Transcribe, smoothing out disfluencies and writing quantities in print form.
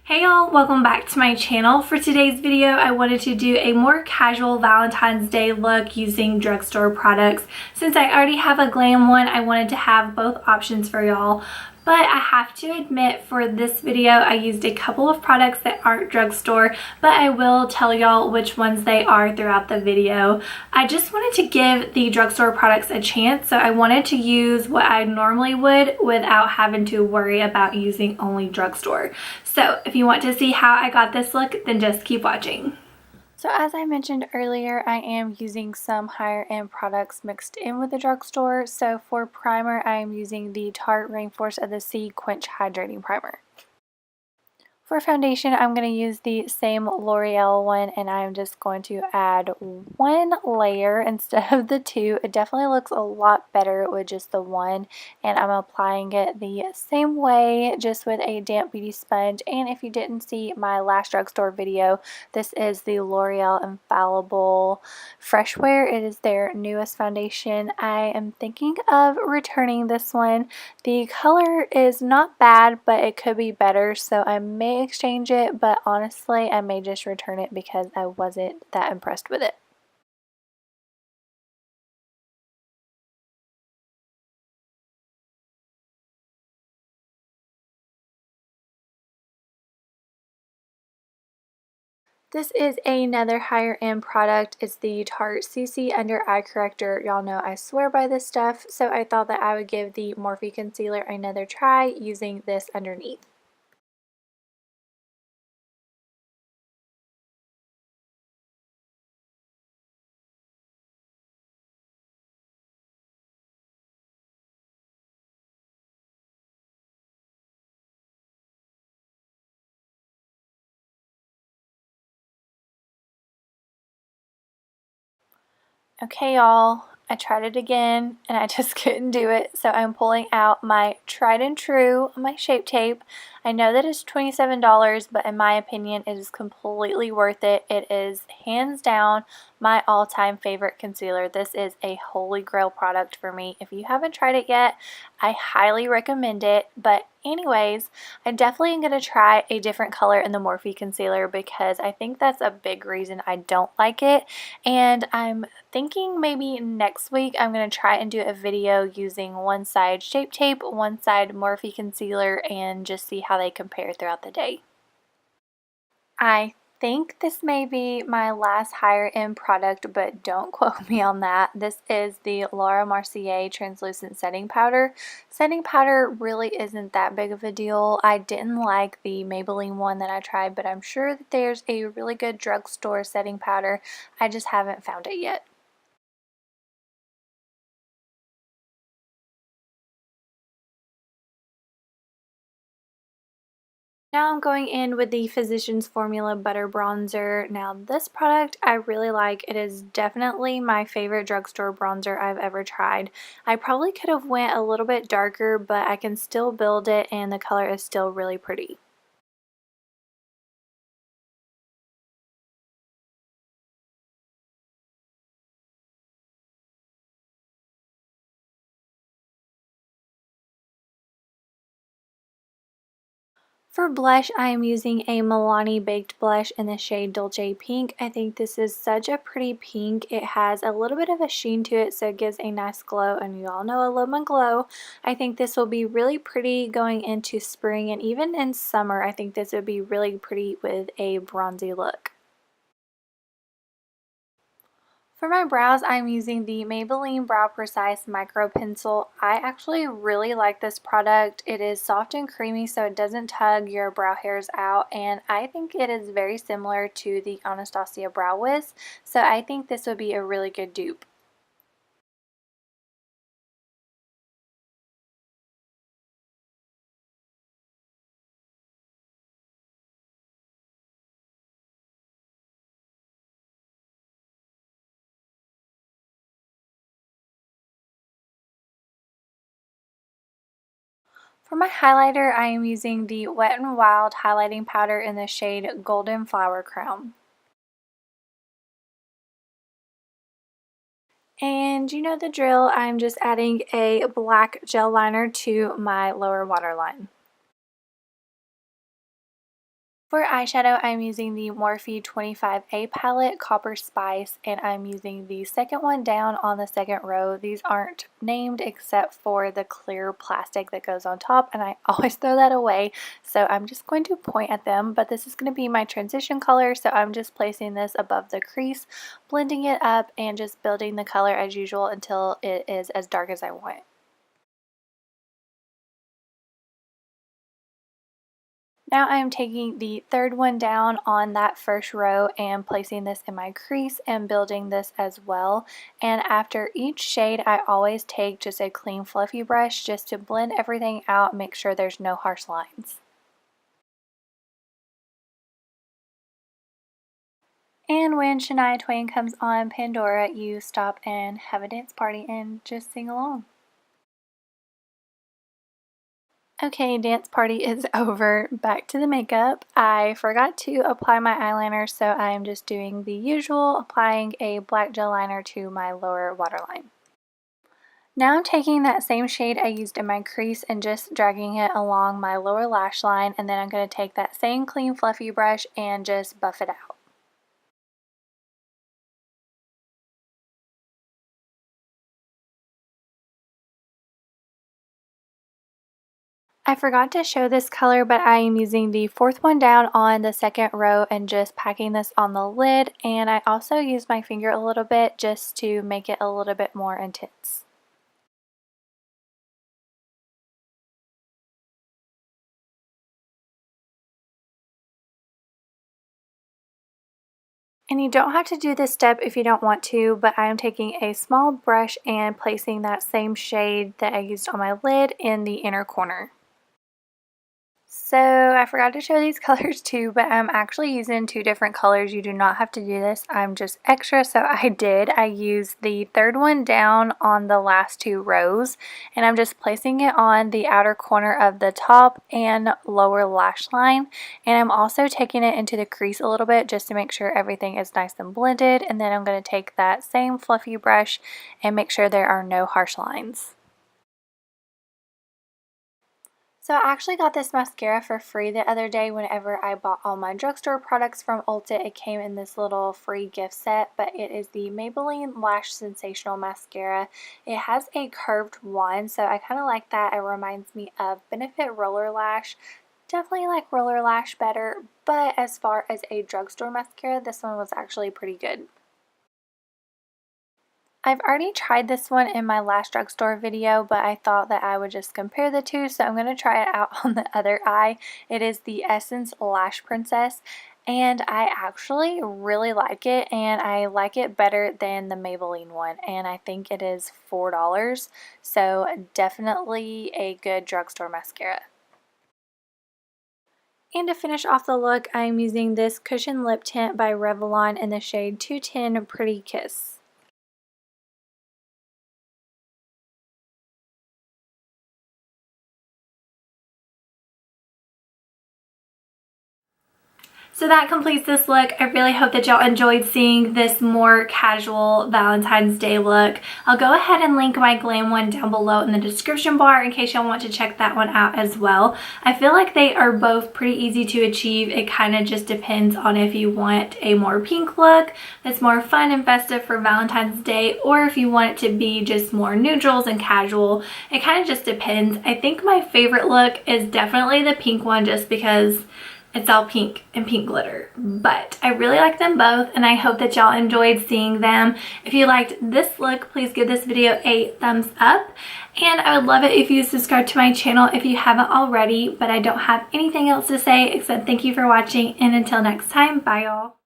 Hey y'all, welcome back to my channel. For today's video, I wanted to do a more casual Valentine's Day look using drugstore products. Since I already have a glam one, I wanted to have both options for y'all. But I have to admit, for this video, I used a couple of products that aren't drugstore, but I will tell y'all which ones they are throughout the video. I just wanted to give the drugstore products a chance, so I wanted to use what I normally would without having to worry about using only drugstore. So if you want to see how I got this look, then just keep watching. So as I mentioned earlier, I am using some higher end products mixed in with the drugstore. So for primer, I am using the Tarte Rainforest of the Sea Quench Hydrating Primer. For foundation, I'm going to use the same L'Oreal one, and I'm just going to add one layer instead of the two. It definitely looks a lot better with just the one, and I'm applying it the same way, just with a damp beauty sponge. And if you didn't see my last drugstore video, this is the L'Oreal Infallible Fresh Wear. It is their newest foundation. I am thinking of returning this one. The color is not bad, but it could be better, so I may exchange it, but honestly, I may just return it because I wasn't that impressed with it. This is another higher end product. It's the Tarte CC Under Eye Corrector. Y'all know I swear by this stuff, so I thought that I would give the Morphe Concealer another try using this underneath. Okay, y'all, I tried it again and I just couldn't do it, so I'm pulling out my tried and true, my Shape Tape. I know that it's $27, but in my opinion, it is completely worth it. It is hands down my all-time favorite concealer. This is a holy grail product for me. If you haven't tried it yet, I highly recommend it. But anyways, I definitely am going to try a different color in the Morphe concealer because I think that's a big reason I don't like it. And I'm thinking maybe next week I'm going to try and do a video using one side Shape Tape, one side Morphe concealer, and just see how they compare throughout the day. I think this may be my last higher end product, but don't quote me on that. This is the Laura Mercier Translucent Setting Powder. Setting powder really isn't that big of a deal. I didn't like the Maybelline one that I tried, but I'm sure that there's a really good drugstore setting powder. I just haven't found it yet. Now I'm going in with the Physicians Formula Butter Bronzer. Now this product I really like. It is definitely my favorite drugstore bronzer I've ever tried. I probably could have went a little bit darker, but I can still build it and the color is still really pretty. For blush, I am using a Milani Baked Blush in the shade Dolce Pink. I think this is such a pretty pink. It has a little bit of a sheen to it, so it gives a nice glow, and you all know I love my glow. I think this will be really pretty going into spring, and even in summer, I think this would be really pretty with a bronzy look. For my brows, I'm using the Maybelline Brow Precise Micro Pencil. I actually really like this product. It is soft and creamy, so it doesn't tug your brow hairs out, and I think it is very similar to the Anastasia Brow Wiz, so I think this would be a really good dupe. For my highlighter, I am using the Wet n Wild highlighting powder in the shade Golden Flower Crown. And you know the drill, I'm just adding a black gel liner to my lower waterline. For eyeshadow, I'm using the Morphe 25A palette, Copper Spice, and I'm using the second one down on the second row. These aren't named except for the clear plastic that goes on top, and I always throw that away, so I'm just going to point at them. But this is going to be my transition color, so I'm just placing this above the crease, blending it up, and just building the color as usual until it is as dark as I want. Now I'm taking the third one down on that first row and placing this in my crease and building this as well. And after each shade, I always take just a clean fluffy brush just to blend everything out, make sure there's no harsh lines. And when Shania Twain comes on Pandora, you stop and have a dance party and just sing along. Okay, dance party is over. Back to the makeup. I forgot to apply my eyeliner, so I am just doing the usual, applying a black gel liner to my lower waterline. Now I'm taking that same shade I used in my crease and just dragging it along my lower lash line, and then I'm going to take that same clean fluffy brush and just buff it out. I forgot to show this color, but I am using the fourth one down on the second row and just packing this on the lid, and I also use my finger a little bit just to make it a little bit more intense. And you don't have to do this step if you don't want to, but I am taking a small brush and placing that same shade that I used on my lid in the inner corner. So I forgot to show these colors too, but I'm actually using two different colors. You do not have to do this. I'm just extra, so I did. I used the third one down on the last two rows, and I'm just placing it on the outer corner of the top and lower lash line. And I'm also taking it into the crease a little bit just to make sure everything is nice and blended. And then I'm going to take that same fluffy brush and make sure there are no harsh lines. So I actually got this mascara for free the other day whenever I bought all my drugstore products from Ulta. It came in this little free gift set, but it is the Maybelline Lash Sensational Mascara. It has a curved wand, so I kind of like that. It reminds me of Benefit Roller Lash. Definitely like Roller Lash better, but as far as a drugstore mascara, this one was actually pretty good. I've already tried this one in my last drugstore video, but I thought that I would just compare the two, so I'm going to try it out on the other eye. It is the Essence Lash Princess, and I actually really like it, and I like it better than the Maybelline one, and I think it is $4, so definitely a good drugstore mascara. And to finish off the look, I'm using this Cushion Lip Tint by Revlon in the shade 210 Pretty Kiss. So that completes this look. I really hope that y'all enjoyed seeing this more casual Valentine's Day look. I'll go ahead and link my glam one down below in the description bar in case y'all want to check that one out as well. I feel like they are both pretty easy to achieve. It kind of just depends on if you want a more pink look that's more fun and festive for Valentine's Day, or if you want it to be just more neutrals and casual. It kind of just depends. I think my favorite look is definitely the pink one just because it's all pink and pink glitter, but I really like them both, and I hope that y'all enjoyed seeing them. If you liked this look, please give this video a thumbs up, and I would love it if you subscribe to my channel if you haven't already. But I don't have anything else to say except thank you for watching, and until next time, bye y'all.